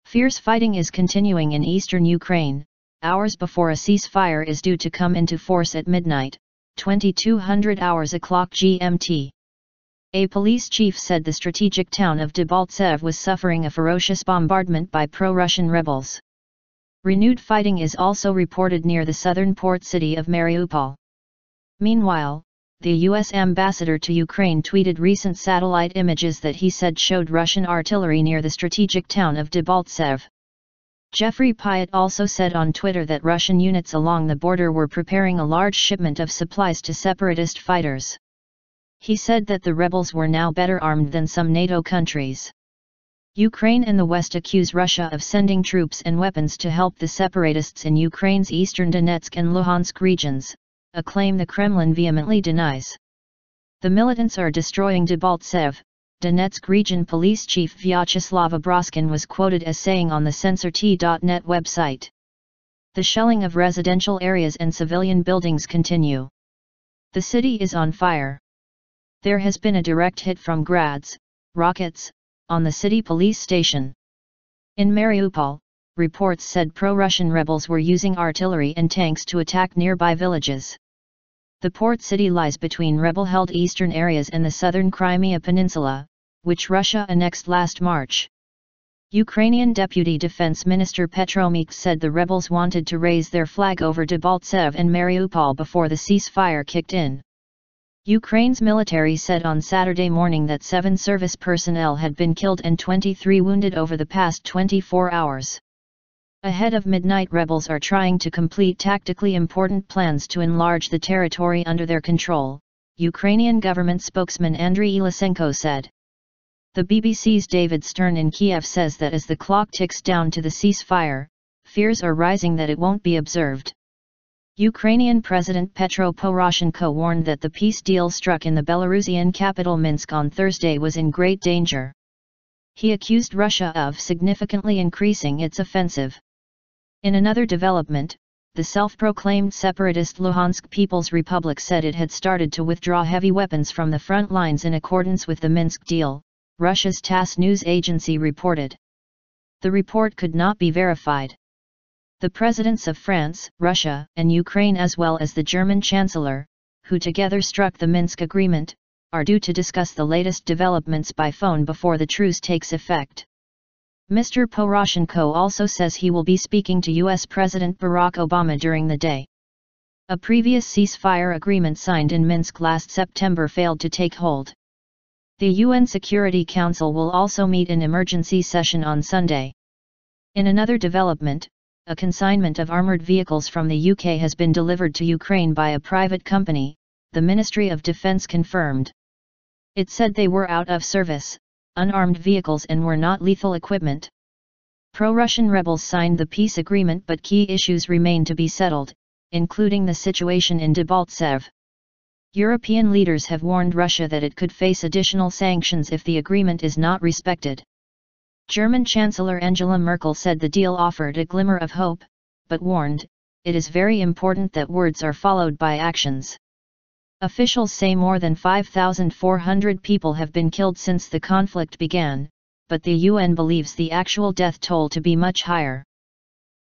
Fierce fighting is continuing in eastern Ukraine, hours before a ceasefire is due to come into force at midnight, 2200 hours o'clock GMT. A police chief said the strategic town of Debaltseve was suffering a ferocious bombardment by pro-Russian rebels. Renewed fighting is also reported near the southern port city of Mariupol. Meanwhile, the U.S. ambassador to Ukraine tweeted recent satellite images that he said showed Russian artillery near the strategic town of Debaltseve. Jeffrey Pyatt also said on Twitter that Russian units along the border were preparing a large shipment of supplies to separatist fighters. He said that the rebels were now better armed than some NATO countries. Ukraine and the West accuse Russia of sending troops and weapons to help the separatists in Ukraine's eastern Donetsk and Luhansk regions, a claim the Kremlin vehemently denies. The militants are destroying Debaltseve, Donetsk region police chief Vyacheslav Broskin was quoted as saying on the censorT.net website. The shelling of residential areas and civilian buildings continue. The city is on fire. There has been a direct hit from grads, rockets, on the city police station. In Mariupol, reports said pro-Russian rebels were using artillery and tanks to attack nearby villages. The port city lies between rebel-held eastern areas and the southern Crimea Peninsula, which Russia annexed last March. Ukrainian Deputy Defense Minister Petro Mykh said the rebels wanted to raise their flag over Debaltseve and Mariupol before the ceasefire kicked in. Ukraine's military said on Saturday morning that 7 service personnel had been killed and 23 wounded over the past 24 hours. Ahead of midnight, rebels are trying to complete tactically important plans to enlarge the territory under their control, Ukrainian government spokesman Andriy Ilisenko said. The BBC's David Stern in Kiev says that as the clock ticks down to the ceasefire, fears are rising that it won't be observed. Ukrainian President Petro Poroshenko warned that the peace deal struck in the Belarusian capital Minsk on Thursday was in great danger. He accused Russia of significantly increasing its offensive. In another development, the self-proclaimed separatist Luhansk People's Republic said it had started to withdraw heavy weapons from the front lines in accordance with the Minsk deal, Russia's TASS news agency reported. The report could not be verified. The presidents of France, Russia, and Ukraine as well as the German Chancellor, who together struck the Minsk agreement, are due to discuss the latest developments by phone before the truce takes effect. Mr. Poroshenko also says he will be speaking to U.S. President Barack Obama during the day. A previous ceasefire agreement signed in Minsk last September failed to take hold. The UN Security Council will also meet in emergency session on Sunday. In another development, a consignment of armoured vehicles from the UK has been delivered to Ukraine by a private company, the Ministry of Defence confirmed. It said they were out of service, unarmed vehicles and were not lethal equipment. Pro-Russian rebels signed the peace agreement, but key issues remain to be settled, including the situation in Debaltseve. European leaders have warned Russia that it could face additional sanctions if the agreement is not respected. German Chancellor Angela Merkel said the deal offered a glimmer of hope, but warned, it is very important that words are followed by actions. Officials say more than 5,400 people have been killed since the conflict began, but the UN believes the actual death toll to be much higher.